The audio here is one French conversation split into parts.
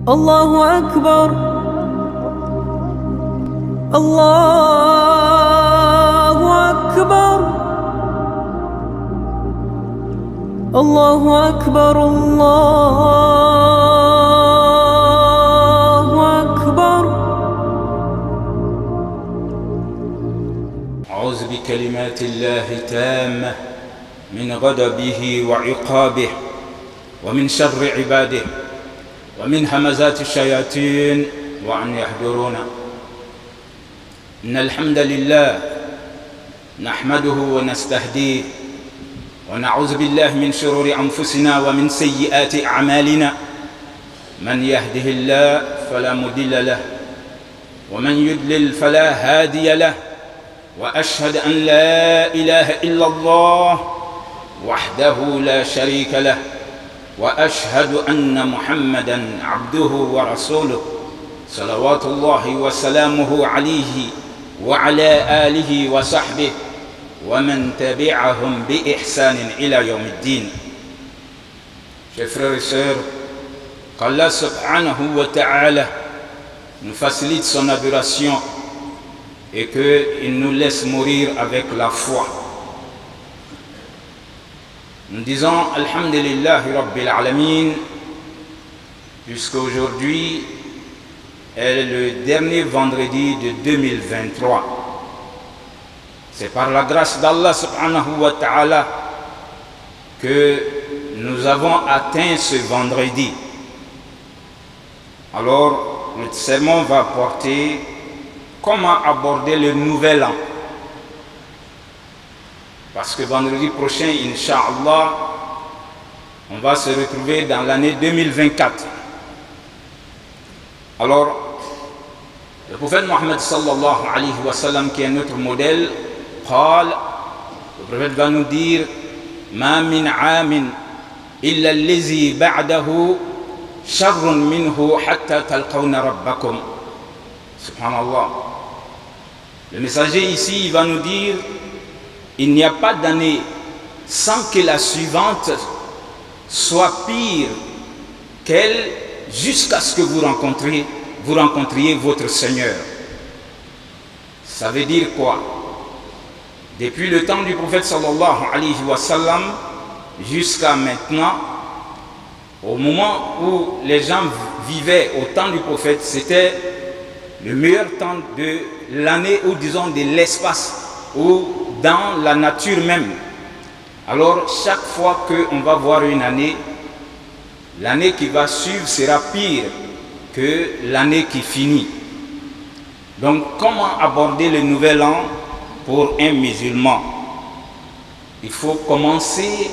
الله أكبر الله أكبر الله أكبر الله أكبر. أعوذ بكلمات الله التامة من غضبه وعقابه ومن شر عباده ومن همزات الشياطين وأن يحضرون. إن الحمد لله نحمده ونستهديه ونعوذ بالله من شرور أنفسنا ومن سيئات أعمالنا. من يهده الله فلا مضل له ومن يضلل فلا هادي له. وأشهد أن لا إله إلا الله وحده لا شريك له وأشهد أن محمدًا عبده ورسوله صلوات الله وسلامه عليه وعلى آله وصحبه ومن تبعهم بإحسان إلى يوم الدين. Chers frères et sœurs, qu'Allah subhanahu wa ta'ala nous facilite son adoration et qu'il nous laisse mourir avec la foi. Nous disons Alhamdulillahi Rabbil Alamin, puisqu'aujourd'hui est le dernier vendredi de 2023. C'est par la grâce d'Allah subhanahu wa ta'ala que nous avons atteint ce vendredi. Alors, notre sermon va porter comment aborder le nouvel an. Parce que vendredi prochain, Inch'Allah, on va se retrouver dans l'année 2024. Alors, le prophète Mohammed sallallahu alayhi wa sallam, qui est notre modèle, le prophète va nous dire Ma min amin illa allazi ba'dahu sharrun minhu hatta talqawna rabbakum. Subhanallah. Le messager ici, il va nous dire il n'y a pas d'année sans que la suivante soit pire qu'elle, jusqu'à ce que vous rencontriez votre Seigneur. Ça veut dire quoi? Depuis le temps du prophète sallallahu alayhi wa sallam jusqu'à maintenant, au moment où les gens vivaient au temps du prophète, c'était le meilleur temps de l'année, ou disons de l'espace, ou dans la nature même. Alors chaque fois qu'on va voir une année, l'année qui va suivre sera pire que l'année qui finit. Donc comment aborder le nouvel an pour un musulman? Il faut commencer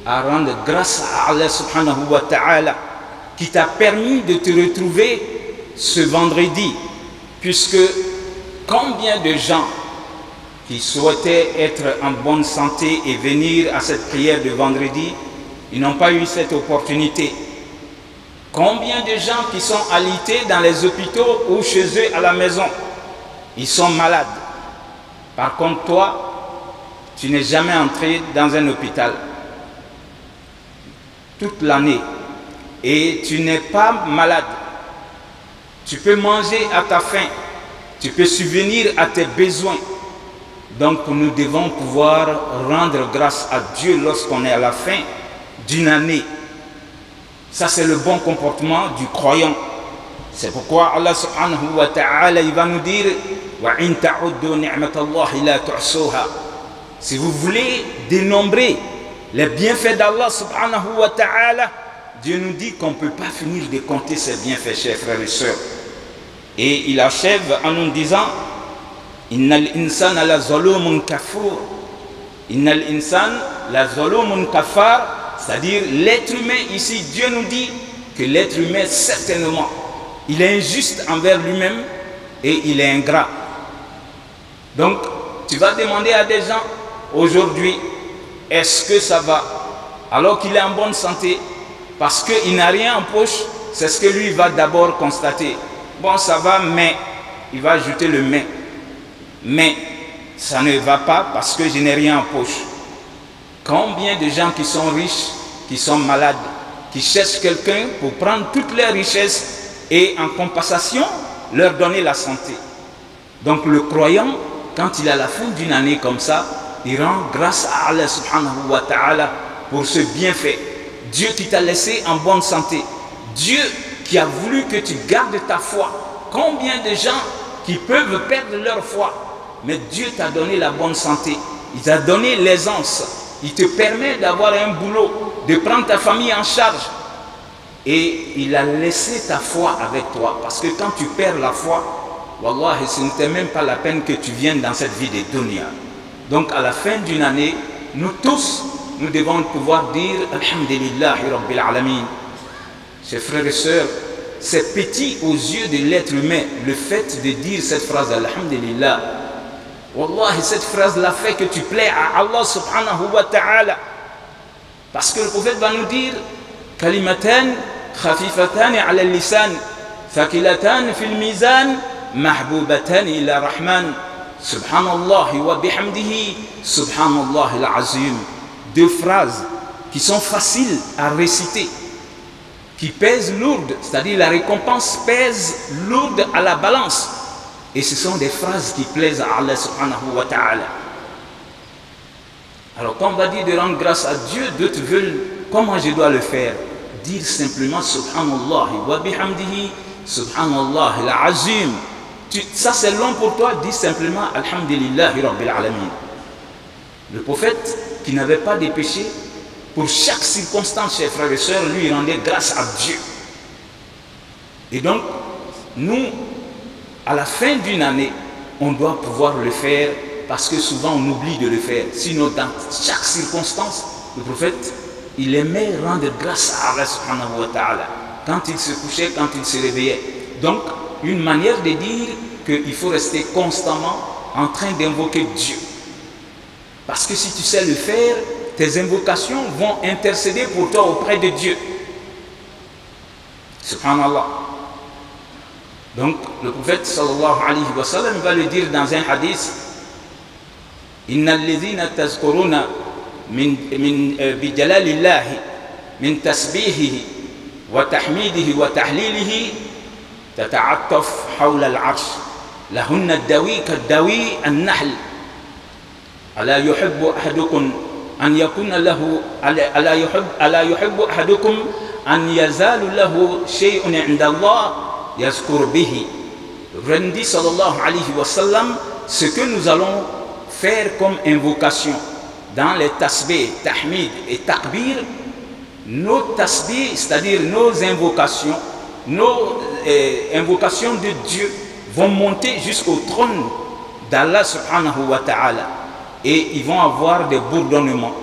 à rendre grâce à Allah subhanahu wa ta'ala qui t'a permis de te retrouver ce vendredi, puisque combien de gens qui souhaitaient être en bonne santé et venir à cette prière de vendredi, ils n'ont pas eu cette opportunité. Combien de gens qui sont alités dans les hôpitaux ou chez eux à la maison, ils sont malades. Par contre, toi, tu n'es jamais entré dans un hôpital toute l'année et tu n'es pas malade. Tu peux manger à ta faim, tu peux subvenir à tes besoins. Donc nous devons pouvoir rendre grâce à Dieu lorsqu'on est à la fin d'une année. Ça, c'est le bon comportement du croyant. C'est pourquoi Allah subhanahu wa ta'ala, il va nous dire si vous voulez dénombrer les bienfaits d'Allah subhanahu wa ta'ala, Dieu nous dit qu'on ne peut pas finir de compter ses bienfaits, chers frères et sœurs. Et il achève en nous disant Innal insana la zalumun kafur. Innal insan la zalumun kafar. C'est-à-dire l'être humain, ici Dieu nous dit que l'être humain certainement il est injuste envers lui-même et il est ingrat. Donc tu vas demander à des gens aujourd'hui, est-ce que ça va? Alors qu'il est en bonne santé, parce qu'il n'a rien en poche, c'est ce que lui va d'abord constater. Bon, ça va, mais il va ajouter le mais. Mais ça ne va pas parce que je n'ai rien en poche. Combien de gens qui sont riches, qui sont malades, qui cherchent quelqu'un pour prendre toutes leurs richesses et en compensation leur donner la santé. Donc le croyant, quand il a la fin d'une année comme ça, il rend grâce à Allah subhanahu wa ta'ala pour ce bienfait. Dieu qui t'a laissé en bonne santé, Dieu qui a voulu que tu gardes ta foi. Combien de gens qui peuvent perdre leur foi, mais Dieu t'a donné la bonne santé, il t'a donné l'aisance, il te permet d'avoir un boulot, de prendre ta famille en charge, et il a laissé ta foi avec toi, parce que quand tu perds la foi, wallahi, ce n'était même pas la peine que tu viennes dans cette vie de dunya. Donc à la fin d'une année, nous tous, nous devons pouvoir dire Alhamdulillahi Rabbil Alamin. Chers frères et sœurs, c'est petit aux yeux de l'être humain, le fait de dire cette phrase Alhamdulillah. Wallahi, cette phrase-là fait que tu plais à Allah subhanahu wa ta'ala. Parce que le prophète va nous dire Kalimatan khafifatan ala lisan, thaqilatan fil mizan, mahbubatan ila rahman. Subhanallah wa bihamdihi, subhanallah al-azim. Deux phrases qui sont faciles à réciter, qui pèsent lourdes, c'est-à-dire la récompense pèse lourde à la balance. Et ce sont des phrases qui plaisent à Allah subhanahu wa ta'ala. Alors quand on va dire de rendre grâce à Dieu, d'autres veulent, comment je dois le faire? Dire simplement subhanallah wa bihamdihi, subhanallah al-azim. Ça c'est long pour toi, dis simplement alhamdulillahi rabbil alamin. Le prophète qui n'avait pas de péché, pour chaque circonstance, chers frères et sœurs, lui rendait grâce à Dieu. Et donc, nous, à la fin d'une année, on doit pouvoir le faire parce que souvent on oublie de le faire. Sinon, dans chaque circonstance, le prophète, il aimait rendre grâce à Allah subhanahu wa ta'ala. Quand il se couchait, quand il se réveillait. Donc, une manière de dire qu'il faut rester constamment en train d'invoquer Dieu. Parce que si tu sais le faire, tes invocations vont intercéder pour toi auprès de Dieu. Subhanallah. Donc, le prophète sallallahu alayhi wa sallam va le dire dans un hadith. Inna alladhina tazkuruna bi jalalillahi min tasbihihi wa tahmidihi wa tahlilihi tata'attaf hawla al-arsh lahunna ad-dawi kad-dawi an-nahl ala yuhibbu ahadukum an yakuna lahu ala yuhibbu ahadukum an yazalu lahu shay'un 'inda Allah yazkur bihi. Rendi sallallahu alayhi wa sallam, ce que nous allons faire comme invocation dans les tasbih, tahmid et takbir, nos tasbih, c'est-à-dire nos invocations, nos invocations de Dieu vont monter jusqu'au trône d'Allah subhanahu wa ta'ala et ils vont avoir des bourdonnements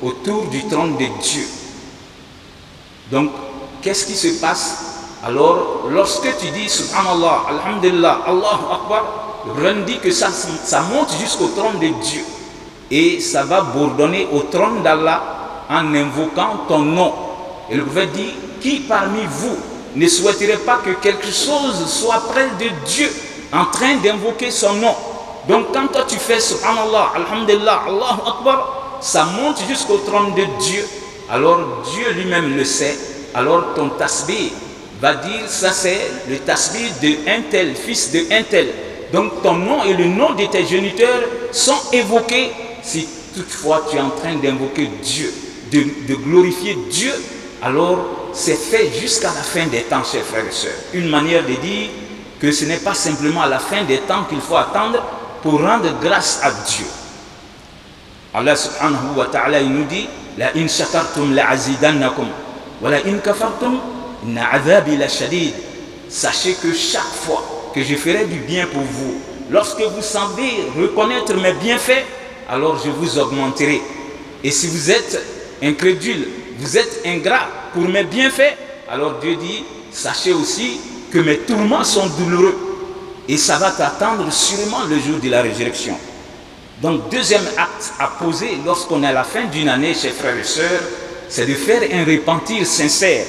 autour du trône de Dieu. Donc, qu'est-ce qui se passe? Alors, lorsque tu dis Subhanallah, Alhamdulillah, Allahu Akbar, rendis que ça monte jusqu'au trône de Dieu. Et ça va bourdonner au trône d'Allah en invoquant ton nom. Et le prophète dit, qui parmi vous ne souhaiterait pas que quelque chose soit près de Dieu en train d'invoquer son nom? Donc quand toi tu fais Subhanallah, Alhamdulillah, Allahu Akbar, ça monte jusqu'au trône de Dieu. Alors Dieu lui-même le sait. Alors ton tasbih va dire, ça c'est le tasbih de un tel, fils de un tel. Donc ton nom et le nom de tes géniteurs sont évoqués si toutefois tu es en train d'invoquer Dieu, de glorifier Dieu. Alors c'est fait jusqu'à la fin des temps, chers frères et sœurs. Une manière de dire que ce n'est pas simplement à la fin des temps qu'il faut attendre pour rendre grâce à Dieu. Allah subhanahu wa ta'ala il nous dit, la in shakartum la azidannakum wa la in kafartum inna adhabi la shadid. Sachez que chaque fois que je ferai du bien pour vous, lorsque vous savez reconnaître mes bienfaits, alors je vous augmenterai. Et si vous êtes incrédule, vous êtes ingrat pour mes bienfaits, alors Dieu dit, sachez aussi que mes tourments sont douloureux. Et ça va t'attendre sûrement le jour de la résurrection. Donc, deuxième acte à poser lorsqu'on est à la fin d'une année, chers frères et sœurs, c'est de faire un repentir sincère.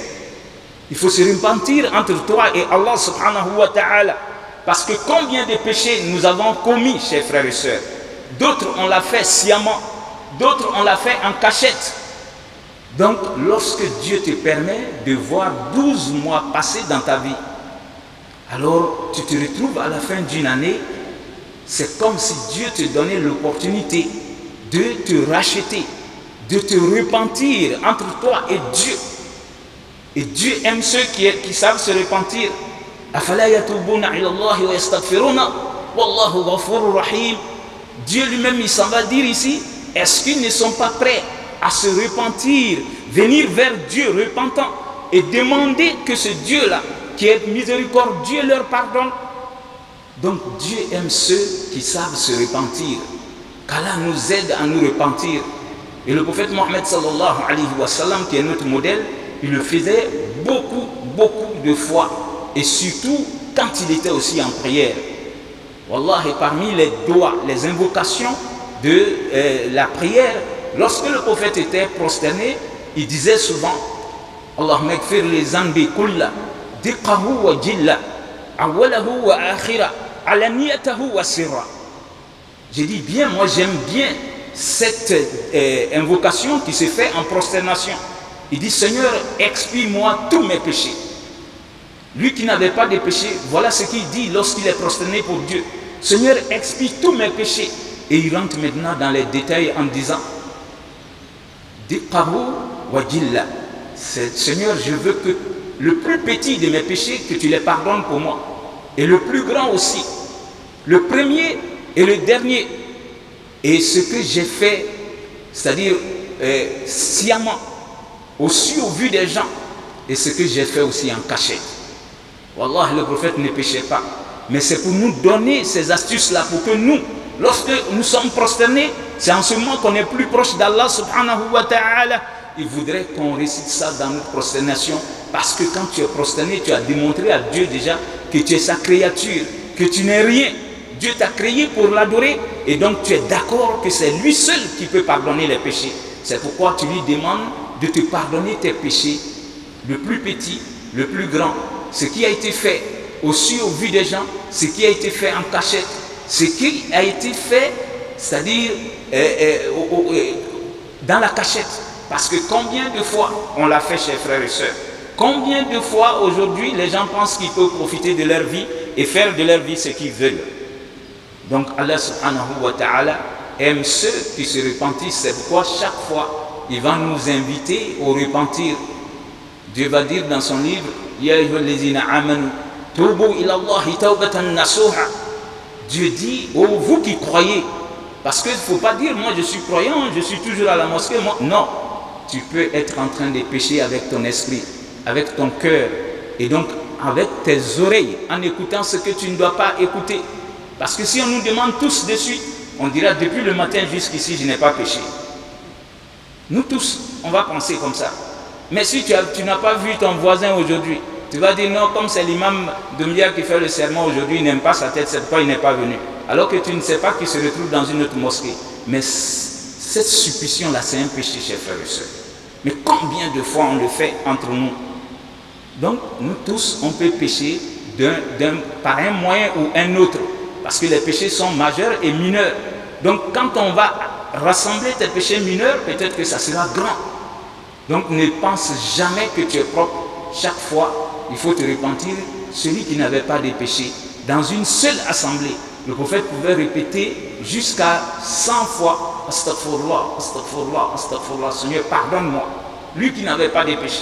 Il faut se repentir entre toi et Allah subhanahu wa ta'ala. Parce que combien de péchés nous avons commis, chers frères et sœurs. D'autres on l'a fait sciemment, d'autres on l'a fait en cachette. Donc, lorsque Dieu te permet de voir 12 mois passer dans ta vie, alors tu te retrouves à la fin d'une année, c'est comme si Dieu te donnait l'opportunité de te racheter, de te repentir entre toi et Dieu. Et Dieu aime ceux qui savent se repentir. Dieu lui-même, il s'en va dire ici, est-ce qu'ils ne sont pas prêts à se repentir, venir vers Dieu repentant et demander que ce Dieu-là, qui est miséricordieux, leur pardonne? Donc Dieu aime ceux qui savent se repentir, qu'Allah nous aide à nous repentir. Et le prophète Mohammed sallallahu alayhi wa sallam, qui est notre modèle, il le faisait beaucoup de fois, et surtout quand il était aussi en prière. Wallahi, parmi les doigts, les invocations de la prière, lorsque le prophète était prosterné, il disait souvent Allahumma ighfir li zanbi kulla diqahu wa jilla awwalahu wa akhira alaniyatahu wa sirra. J'ai dit bien, moi j'aime bien cette invocation qui se fait en prosternation. Il dit Seigneur, expie-moi tous mes péchés. Lui qui n'avait pas de péché, voilà ce qu'il dit lorsqu'il est prosterné pour Dieu. Seigneur, expie tous mes péchés. Et il rentre maintenant dans les détails en disant Diqahu wa jilla. Seigneur, je veux que le plus petit de mes péchés, que tu les pardonnes pour moi. Et le plus grand aussi. Le premier et le dernier. Et ce que j'ai fait, c'est-à-dire sciemment, aussi au vu des gens, et ce que j'ai fait aussi en cachette. Wallah, le prophète ne péchait pas. Mais c'est pour nous donner ces astuces-là, pour que nous, lorsque nous sommes prosternés, c'est en ce moment qu'on est plus proche d'Allah subhanahu wa ta'ala. Il voudrait qu'on récite ça dans notre prosternation, parce que quand tu es prosterné, tu as démontré à Dieu déjà que tu es sa créature, que tu n'es rien. Dieu t'a créé pour l'adorer, et donc tu es d'accord que c'est lui seul qui peut pardonner les péchés. C'est pourquoi tu lui demandes de te pardonner tes péchés, le plus petit, le plus grand, ce qui a été fait aussi au vu des gens, ce qui a été fait en cachette, ce qui a été fait, c'est-à-dire dans la cachette. Parce que combien de fois on l'a fait, chers frères et sœurs? Combien de fois aujourd'hui les gens pensent qu'ils peuvent profiter de leur vie et faire de leur vie ce qu'ils veulent? Donc Allah subhanahu wa ta'ala aime ceux qui se repentissent. C'est pourquoi chaque fois il va nous inviter au repentir. Dieu va dire dans son livre Ya ayyuhallazina amanu tubu ila Allahi tawbatan nasuha. Dieu dit, oh vous qui croyez, parce qu'il ne faut pas dire moi je suis croyant, je suis toujours à la mosquée. Moi. Non, tu peux être en train de pécher avec ton esprit, avec ton cœur, et donc avec tes oreilles, en écoutant ce que tu ne dois pas écouter. Parce que si on nous demande tous de suite, on dira depuis le matin jusqu'ici je n'ai pas péché. Nous tous, on va penser comme ça. Mais si tu n'as pas vu ton voisin aujourd'hui, tu vas dire non, comme c'est l'imam de Mia qui fait le serment aujourd'hui, il n'aime pas sa tête, c'est pourquoi il n'est pas venu. Alors que tu ne sais pas qu'il se retrouve dans une autre mosquée. Mais cette supposition-là, c'est un péché, chers frères et sœurs. Mais combien de fois on le fait entre nous? Donc, nous tous, on peut pécher par un moyen ou un autre. Parce que les péchés sont majeurs et mineurs. Donc, quand on va rassembler tes péchés mineurs, peut-être que ça sera grand. Donc, ne pense jamais que tu es propre. Chaque fois, il faut te repentir. Celui qui n'avait pas de péché, dans une seule assemblée, le prophète pouvait répéter jusqu'à 100 fois Astaghfirullah, Astaghfirullah, Astaghfirullah, Seigneur, pardonne-moi. Lui qui n'avait pas de péché.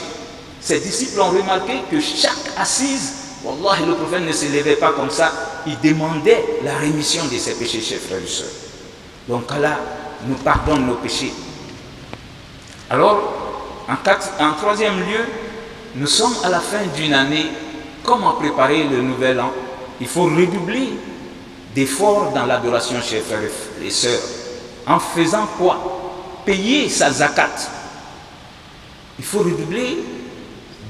Ses disciples ont remarqué que chaque assise, Wallah, le prophète ne se levait pas comme ça. Il demandait la rémission de ses péchés, chers frères et sœurs. Donc Allah nous pardonne nos péchés. Alors, en troisième lieu, nous sommes à la fin d'une année. Comment préparer le nouvel an? Il faut redoubler d'efforts dans l'adoration, chers frères et sœurs. En faisant quoi? Payer sa zakat. Il faut redoubler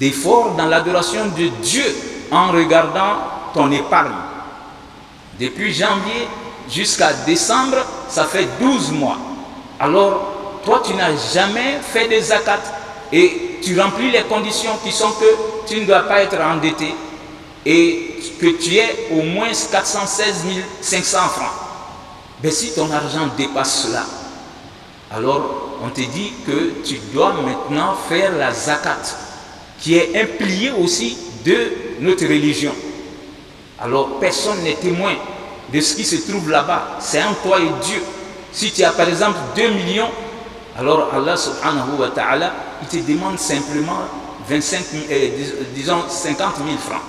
d'efforts dans l'adoration de Dieu en regardant ton épargne. Depuis janvier jusqu'à décembre, ça fait 12 mois. Alors, toi, tu n'as jamais fait de zakat et tu remplis les conditions qui sont que tu ne dois pas être endetté et que tu aies au moins 416 500 francs. Mais si ton argent dépasse cela, alors on te dit que tu dois maintenant faire la zakat, qui est un pilier aussi de notre religion. Alors personne n'est témoin de ce qui se trouve là-bas, c'est en toi et Dieu. Si tu as par exemple 2 millions, alors Allah subhanahu wa ta'ala, il te demande simplement 50 000 francs.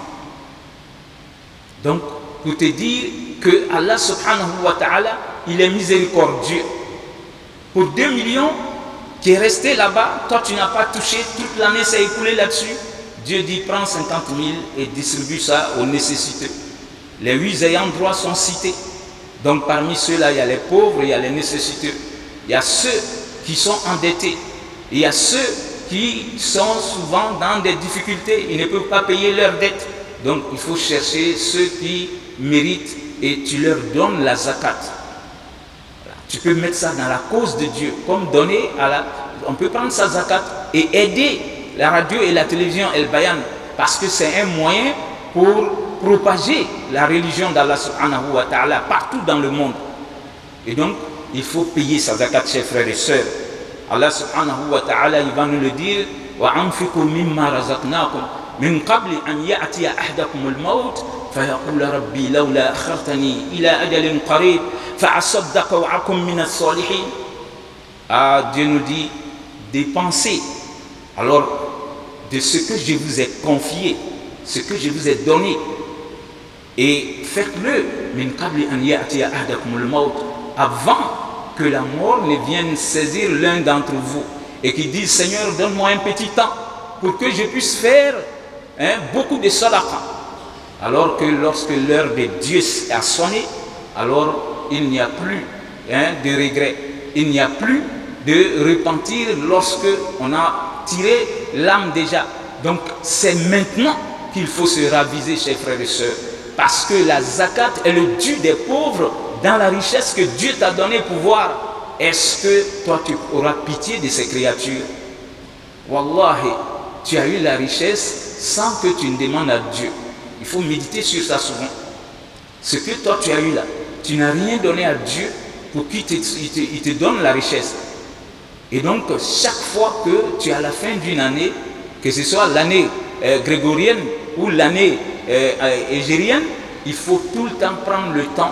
Donc, pour te dire que Allah subhanahu wa ta'ala, il est miséricordieux. Pour 2 millions qui est resté là-bas, toi tu n'as pas touché, toute l'année s'est écoulée là-dessus. Dieu dit, prends 50 000 et distribue ça aux nécessiteux. Les 8 ayants droit sont cités. Donc parmi ceux-là, il y a les pauvres, il y a les nécessiteux. Il y a ceux qui sont endettés. Il y a ceux qui sont souvent dans des difficultés. Ils ne peuvent pas payer leurs dettes. Donc il faut chercher ceux qui méritent et tu leur donnes la zakat. Voilà. Tu peux mettre ça dans la cause de Dieu. Comme donner à la... On peut prendre sa zakat et aider la radio et la télévision El Bayan. Parce que c'est un moyen pour propager la religion d'Allah subhanahu wa ta'ala partout dans le monde. Et donc, il faut payer sa zakat, chers frères et sœurs. Allah subhanahu wa ta'ala, il va nous le dire, وَأَنْفِقُوا مِمَّا رَزَقْنَاكُمْ مِنْ قَبْلِ أَنْ يَأْتِيَ أَحْدَكُمُ الْمَوْتِ فَيَقُولَ رَبِّي لَوْلَا أَخَّرْتَنِي إِلَى أَجَلٍ قَرِيبٍ فَأَصَّدَّقَ وَأَكُن مِنَ الصَّالِحِينَ. Ah, Dieu nous dit, dépensez alors de ce que je vous ai confié, ce que je vous ai donné, et faites-le avant que la mort ne vienne saisir l'un d'entre vous et qui dise, Seigneur, donne-moi un petit temps pour que je puisse faire beaucoup de sadaqa. Alors que lorsque l'heure de Dieu a sonné, alors il n'y a plus de regret, il n'y a plus de repentir lorsque on a tiré l'âme déjà. Donc c'est maintenant qu'il faut se raviser, chers frères et sœurs. Parce que la zakat est le dû des pauvres dans la richesse que Dieu t'a donné pour voir. Est-ce que toi tu auras pitié de ces créatures? Wallahi, tu as eu la richesse sans que tu ne demandes à Dieu. Il faut méditer sur ça souvent. Ce que toi tu as eu là, tu n'as rien donné à Dieu pour qu'il te donne la richesse. Et donc chaque fois que tu as la fin d'une année, que ce soit l'année grégorienne ou l'année égérienne, il faut tout le temps prendre le temps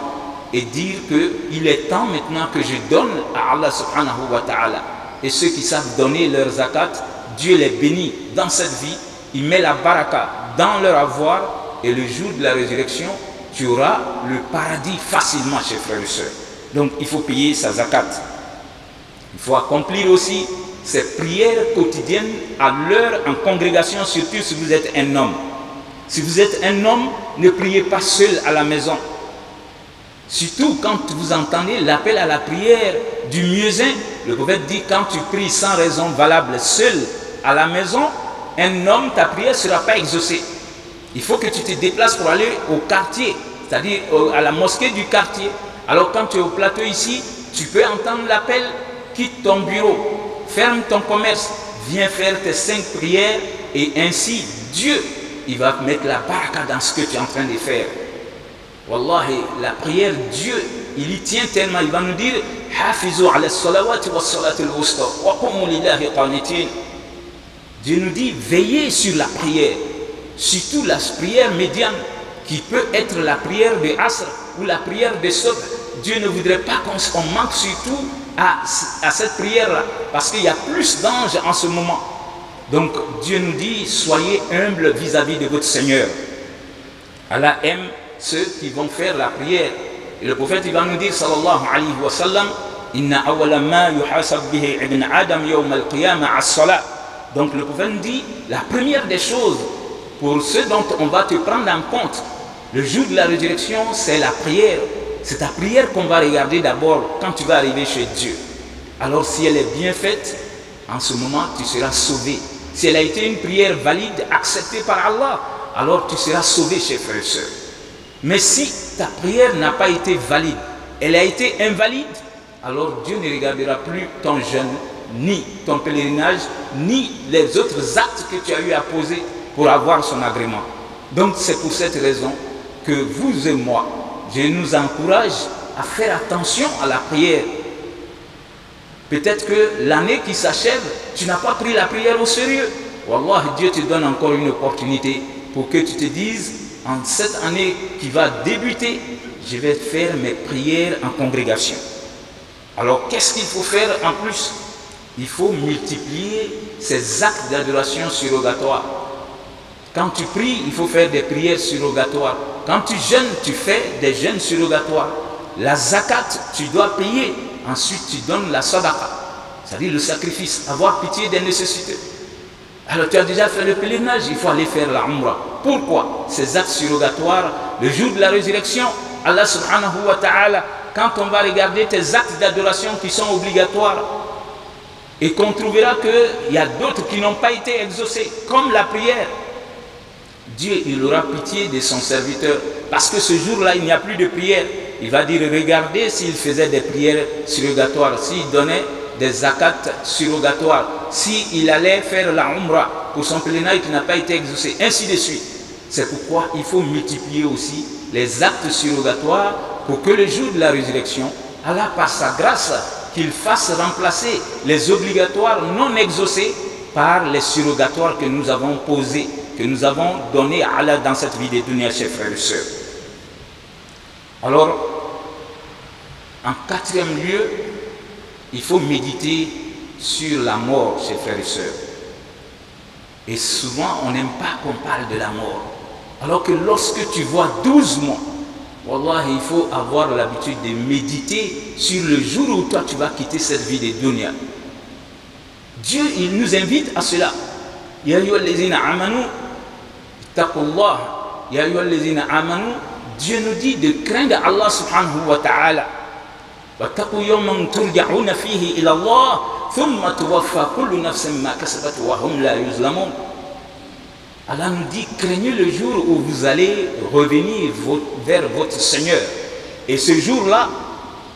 et dire qu'il est temps maintenant que je donne à Allah subhanahu wa ta'ala. Et ceux qui savent donner leur zakat, Dieu les bénit dans cette vie, il met la baraka dans leur avoir et le jour de la résurrection, tu auras le paradis facilement, chers frères et sœurs. Donc il faut payer sa zakat. Il faut accomplir aussi ces prières quotidiennes à l'heure en congrégation, surtout si vous êtes un homme. Si vous êtes un homme, ne priez pas seul à la maison. Surtout quand vous entendez l'appel à la prière du muezzin. Le prophète dit, quand tu pries sans raison valable seul à la maison, un homme, ta prière ne sera pas exaucée. Il faut que tu te déplaces pour aller au quartier, c'est-à-dire à la mosquée du quartier. Alors quand tu es au plateau ici, tu peux entendre l'appel, quitte ton bureau, ferme ton commerce, viens faire tes 5 prières et ainsi Dieu, il va mettre la baraka dans ce que tu es en train de faire. Wallahi, la prière, Dieu, il y tient tellement, il va nous dire Hafizu ala salawati wa salati al-wusta wa qumu lillahi qanitin. Dieu nous dit veillez sur la prière, surtout la prière médiane qui peut être la prière de Asr ou la prière de Subh. Dieu ne voudrait pas qu'on manque surtout à cette prière-là parce qu'il y a plus d'anges en ce moment. Donc Dieu nous dit soyez humbles vis-à-vis de votre Seigneur. Allah aime ceux qui vont faire la prière. Et le prophète il va nous dire sallallahu alayhi wa sallam inna awwala ma yuhasab bihi ibn adam yawm al-qiyamah as-salat. Donc le prophète nous dit la première des choses pour ceux dont on va te prendre en compte le jour de la résurrection, c'est la prière. C'est ta prière qu'on va regarder d'abord quand tu vas arriver chez Dieu. Alors si elle est bien faite, en ce moment tu seras sauvé. Si elle a été une prière valide, acceptée par Allah, alors tu seras sauvé, chers frères et sœurs. Mais si ta prière n'a pas été valide, elle a été invalide, alors Dieu ne regardera plus ton jeûne, ni ton pèlerinage, ni les autres actes que tu as eu à poser pour avoir son agrément. Donc c'est pour cette raison que vous et moi, je nous encourage à faire attention à la prière. Peut-être que l'année qui s'achève, tu n'as pas pris la prière au sérieux. Wallah, Dieu te donne encore une opportunité pour que tu te dises, en cette année qui va débuter, je vais faire mes prières en congrégation. Alors, qu'est-ce qu'il faut faire en plus? Il faut multiplier ces actes d'adoration surrogatoire. Quand tu pries, il faut faire des prières surrogatoires. Quand tu jeûnes, tu fais des jeûnes surrogatoires. La zakat, tu dois payer. Ensuite, tu donnes la sadaqa, c'est-à-dire le sacrifice, avoir pitié des nécessités. Alors, tu as déjà fait le pèlerinage, il faut aller faire la umrah. Pourquoi? Ces actes surrogatoires, le jour de la résurrection, Allah subhanahu wa ta'ala, quand on va regarder tes actes d'adoration qui sont obligatoires, et qu'on trouvera qu'il y a d'autres qui n'ont pas été exaucés, comme la prière, Dieu, il aura pitié de son serviteur. Parce que ce jour-là, il n'y a plus de prière. Il va dire, regardez s'il faisait des prières surrogatoires, s'il donnait des zakats surrogatoires, s'il allait faire la umrah pour son pèlerinage qui n'a pas été exaucé, ainsi de suite. C'est pourquoi il faut multiplier aussi les actes surrogatoires pour que le jour de la résurrection, Allah, par sa grâce, qu'il fasse remplacer les obligatoires non exaucés par les surrogatoires que nous avons posés, que nous avons donnés à Allah dans cette vie de dunya, chers frères et sœurs. Alors, en quatrième lieu, il faut méditer sur la mort, chers frères et sœurs. Et souvent, on n'aime pas qu'on parle de la mort. Alors que lorsque tu vois 12 mois, wallah, il faut avoir l'habitude de méditer sur le jour où toi tu vas quitter cette vie de dunya. Dieu, il nous invite à cela. Ya ayyuhallazina amanu, ittaqullah. Ya ayyuhallazina amanu, Dieu nous dit de craindre Allah subhanahu wa ta'ala. Wattaqu yawman turja'una fihi ila Allah, thumma tuwaffa kullu nafsin ma kasabat wa hum la yuzlamun. Allah nous dit, craignez le jour où vous allez revenir vers votre Seigneur. Et ce jour-là,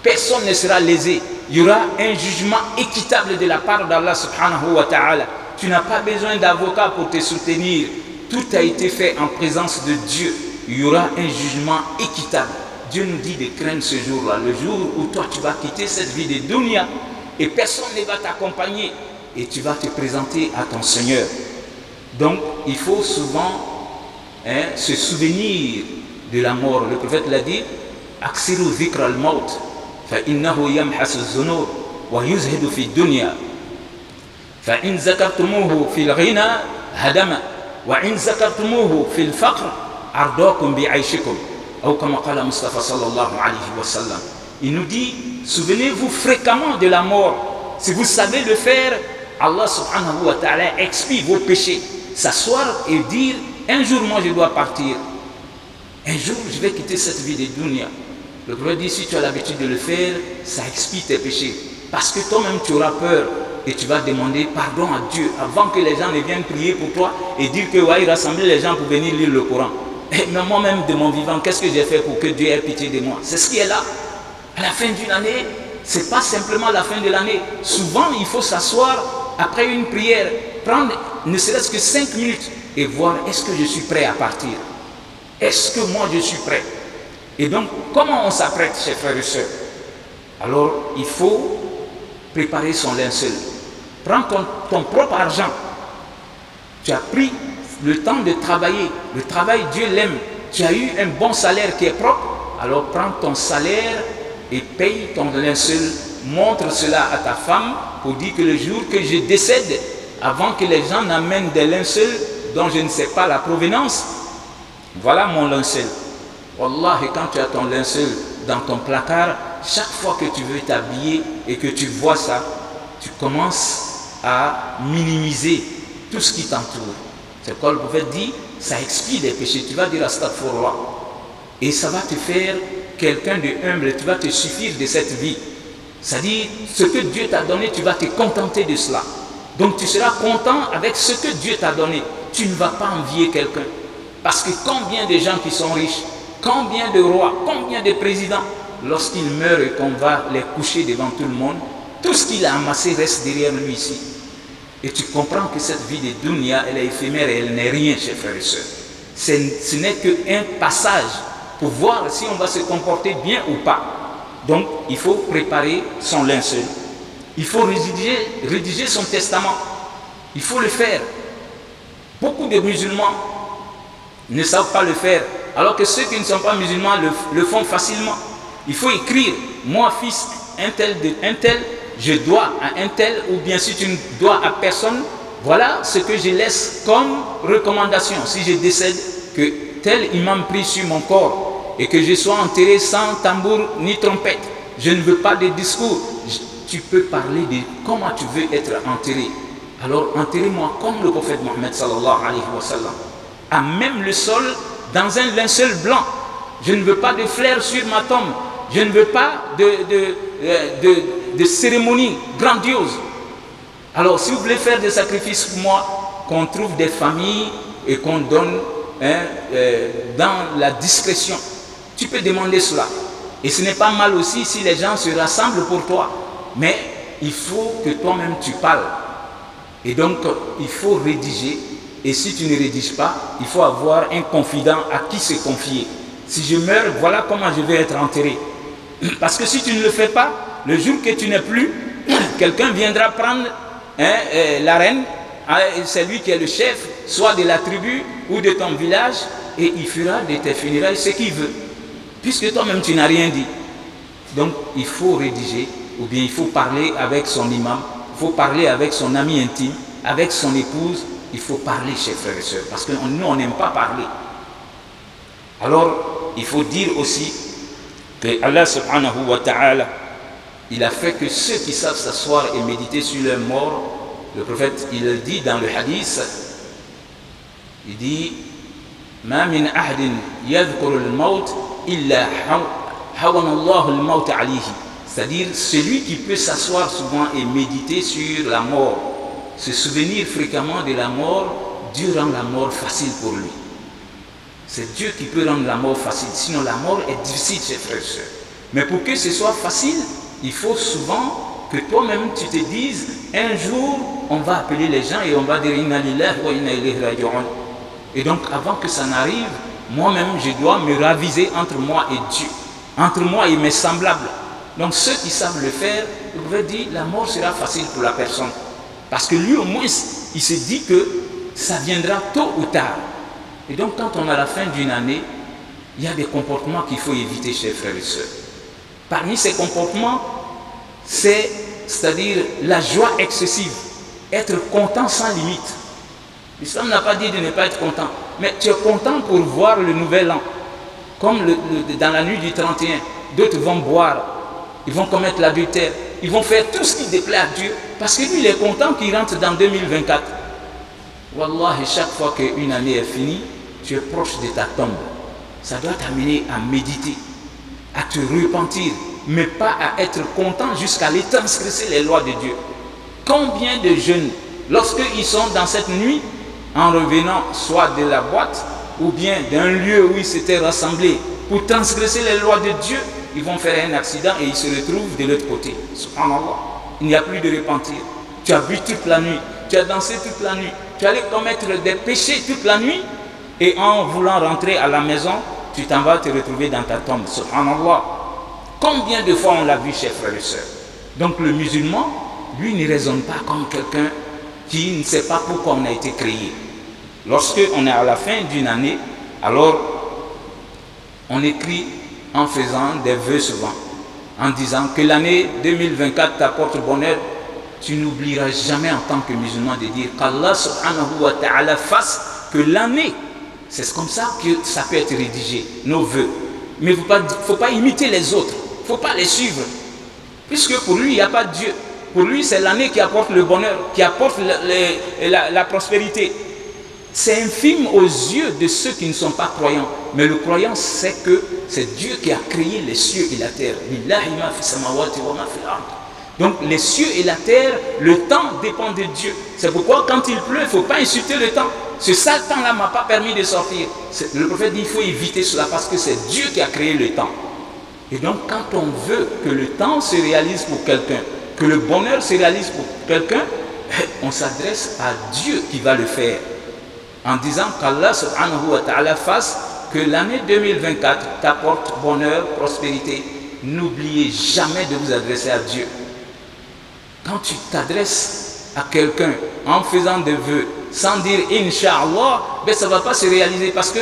personne ne sera lésé. Il y aura un jugement équitable de la part d'Allah subhanahu wa ta'ala. Tu n'as pas besoin d'avocat pour te soutenir. Tout a été fait en présence de Dieu. Il y aura un jugement équitable. Dieu nous dit de craindre ce jour-là, le jour où toi tu vas quitter cette vie de dunya et personne ne va t'accompagner et tu vas te présenter à ton Seigneur. Donc, il faut souvent se souvenir de la mort. Le prophète l'a dit, aksiru dhikr al-maut, fa innahu yamhasu az-zunub wa yuzhidu fi dunya. Fa in zakartumuhu fil ghina hadama wa in zakartumuhu fil faqr ardakum bi aishikum. Ou comme qala Mustafa sallallahu alayhi wa sallam. Il nous dit, souvenez-vous fréquemment de la mort. Si vous savez le faire, Allah subhanahu wa ta'ala expie vos péchés. S'asseoir et dire, un jour moi je dois partir, un jour je vais quitter cette vie de dunya. Le prophète dit, si tu as l'habitude de le faire, ça expie tes péchés, parce que toi-même tu auras peur et tu vas demander pardon à Dieu avant que les gens ne viennent prier pour toi et dire que ouais, rassembler les gens pour venir lire le Coran. Mais moi-même de mon vivant, qu'est-ce que j'ai fait pour que Dieu ait pitié de moi? C'est ce qui est là. À la fin d'une année, ce n'est pas simplement la fin de l'année. Souvent il faut s'asseoir après une prière, prendre ne serait-ce que 5 minutes et voir, est-ce que je suis prêt à partir? Est-ce que moi je suis prêt? Et donc, comment on s'apprête, chers frères et sœurs? Alors, il faut préparer son linceul. Prends ton propre argent. Tu as pris le temps de travailler. Le travail, Dieu l'aime. Tu as eu un bon salaire qui est propre. Alors, prends ton salaire et paye ton linceul. Montre cela à ta femme pour dire que le jour que je décède, avant que les gens n'amènent des linceuls dont je ne sais pas la provenance, voilà mon linceul. Wallah, et quand tu as ton linceul dans ton placard, chaque fois que tu veux t'habiller et que tu vois ça, tu commences à minimiser tout ce qui t'entoure. C'est quoi le prophète dit, ça expie les péchés. Tu vas dire astaghfirullah. Et ça va te faire quelqu'un de humble, tu vas te suffire de cette vie. C'est-à-dire, ce que Dieu t'a donné, tu vas te contenter de cela. Donc tu seras content avec ce que Dieu t'a donné. Tu ne vas pas envier quelqu'un. Parce que combien de gens qui sont riches, combien de rois, combien de présidents, lorsqu'ils meurent et qu'on va les coucher devant tout le monde, tout ce qu'il a amassé reste derrière lui ici. Et tu comprends que cette vie de dunya, elle est éphémère et elle n'est rien, chers frères et sœurs. Ce n'est qu'un passage pour voir si on va se comporter bien ou pas. Donc, il faut préparer son linceul. Il faut rédiger son testament. Il faut le faire. Beaucoup de musulmans ne savent pas le faire, alors que ceux qui ne sont pas musulmans le font facilement. Il faut écrire, moi fils un tel de un tel, je dois à un tel, ou bien si tu ne dois à personne, voilà ce que je laisse comme recommandation. Si je décède, que tel imam prie sur mon corps et que je sois enterré sans tambour ni trompette. Je ne veux pas de discours. Tu peux parler de comment tu veux être enterré. Alors enterrez-moi comme le prophète Mohammed sallallahu alayhi wa sallam, à même le sol dans un linceul blanc. Je ne veux pas de fleurs sur ma tombe. Je ne veux pas de cérémonie grandiose. Alors si vous voulez faire des sacrifices pour moi, qu'on trouve des familles et qu'on donne dans la discrétion. Tu peux demander cela. Et ce n'est pas mal aussi si les gens se rassemblent pour toi. Mais il faut que toi-même tu parles. Et donc, il faut rédiger. Et si tu ne rédiges pas, il faut avoir un confident à qui se confier. Si je meurs, voilà comment je vais être enterré. Parce que si tu ne le fais pas, le jour que tu n'es plus, quelqu'un viendra prendre l'arène. C'est lui qui est le chef, soit de la tribu ou de ton village, et il fera de tes funérailles ce qu'il veut. Puisque toi-même tu n'as rien dit. Donc, il faut rédiger, ou bien il faut parler avec son imam. Il faut parler avec son ami intime, avec son épouse. Il faut parler, chers frères et sœurs, parce que nous, on n'aime pas parler. Alors, il faut dire aussi que Allah subhanahu wa ta'ala, il a fait que ceux qui savent s'asseoir et méditer sur leur mort, le prophète, il le dit dans le hadith, il dit « Ma min ahdin yadhkuru al-maut illa hawana Allah al-maut alayhi » c'est-à-dire celui qui peut s'asseoir souvent et méditer sur la mort, se souvenir fréquemment de la mort, Dieu rend la mort facile pour lui. C'est Dieu qui peut rendre la mort facile, sinon la mort est difficile, chers frères et sœurs. Mais pour que ce soit facile, il faut souvent que toi-même tu te dises, un jour on va appeler les gens et on va dire Inna lillahi wa inna ilayhi raji'un. Et donc avant que ça n'arrive, moi-même je dois me raviser entre moi et Dieu, entre moi et mes semblables. Donc ceux qui savent le faire, je pouvez dire la mort sera facile pour la personne. Parce que lui au moins, il se dit que ça viendra tôt ou tard. Et donc quand on a la fin d'une année, il y a des comportements qu'il faut éviter, chers frères et sœurs. Parmi ces comportements, c'est-à-dire la joie excessive, être content sans limite. L'islam n'a pas dit de ne pas être content, mais tu es content pour voir le nouvel an. Comme dans la nuit du 31, d'autres vont boire. Ils vont commettre l'adultère. Ils vont faire tout ce qui déplaît à Dieu. Parce que lui, il est content qu'il rentre dans 2024. Wallahi, chaque fois qu'une année est finie, tu es proche de ta tombe. Ça doit t'amener à méditer, à te repentir, mais pas à être content jusqu'à aller transgresser les lois de Dieu. Combien de jeunes, lorsqu'ils sont dans cette nuit, en revenant soit de la boîte, ou bien d'un lieu où ils s'étaient rassemblés pour transgresser les lois de Dieu, ils vont faire un accident et ils se retrouvent de l'autre côté. Subhanallah. Il n'y a plus de repentir. Tu as bu toute la nuit, tu as dansé toute la nuit, tu allais commettre des péchés toute la nuit et en voulant rentrer à la maison, tu t'en vas te retrouver dans ta tombe. Subhanallah. Combien de fois on l'a vu, chers frères et sœurs. Donc le musulman, lui, ne raisonne pas comme quelqu'un qui ne sait pas pourquoi on a été créé. Lorsque on est à la fin d'une année, alors on écrit en faisant des vœux souvent, en disant que l'année 2024 t'apporte bonheur. Tu n'oublieras jamais en tant que musulman de dire qu'Allah subhanahu wa ta'ala fasse que l'année, c'est comme ça que ça peut être rédigé, nos vœux. Mais il ne faut pas imiter les autres, il ne faut pas les suivre. Puisque pour lui, il n'y a pas de Dieu. Pour lui, c'est l'année qui apporte le bonheur, qui apporte la prospérité. C'est infime aux yeux de ceux qui ne sont pas croyants. Mais le croyant sait que c'est Dieu qui a créé les cieux et la terre. Donc les cieux et la terre, le temps dépend de Dieu. C'est pourquoi quand il pleut, il ne faut pas insulter le temps. Ce sale temps-là ne m'a pas permis de sortir. Le prophète dit qu'il faut éviter cela parce que c'est Dieu qui a créé le temps. Et donc quand on veut que le temps se réalise pour quelqu'un, que le bonheur se réalise pour quelqu'un, on s'adresse à Dieu qui va le faire. En disant qu'Allah subhanahu wa ta'ala fasse que l'année 2024 t'apporte bonheur, prospérité. N'oubliez jamais de vous adresser à Dieu. Quand tu t'adresses à quelqu'un en faisant des vœux, sans dire Inch'Allah, ben ça ne va pas se réaliser parce que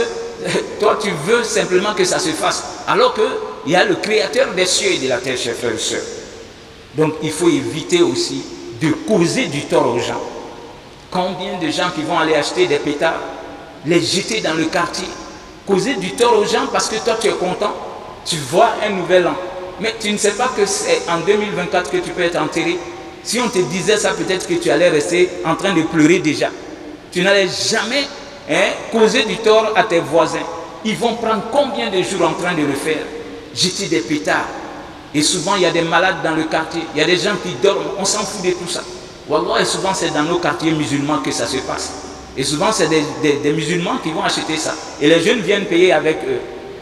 toi tu veux simplement que ça se fasse. Alors qu'il y a le créateur des cieux et de la terre, chers frères et sœurs. Donc il faut éviter aussi de causer du tort aux gens. Combien de gens qui vont aller acheter des pétards, les jeter dans le quartier, causer du tort aux gens parce que toi tu es content, tu vois un nouvel an. Mais tu ne sais pas que c'est en 2024 que tu peux être enterré. Si on te disait ça, peut-être que tu allais rester en train de pleurer déjà. Tu n'allais jamais causer du tort à tes voisins. Ils vont prendre combien de jours en train de le faire? Jeter des pétards. Et souvent, il y a des malades dans le quartier. Il y a des gens qui dorment. On s'en fout de tout ça. Wallah, et souvent, c'est dans nos quartiers musulmans que ça se passe. Et souvent, c'est des musulmans qui vont acheter ça. Et les jeunes viennent payer avec eux.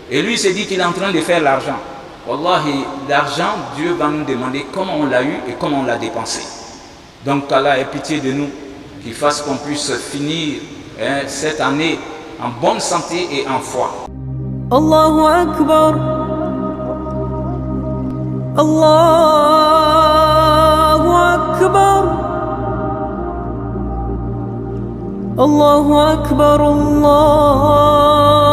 Et lui, il se dit qu'il est en train de faire l'argent. Wallahi, l'argent, Dieu va nous demander comment on l'a eu et comment on l'a dépensé. Donc, Allah ait pitié de nous, qu'il fasse qu'on puisse finir cette année en bonne santé et en foi. Allahu Akbar. Allahu Akbar. Allahu Akbar. Allah.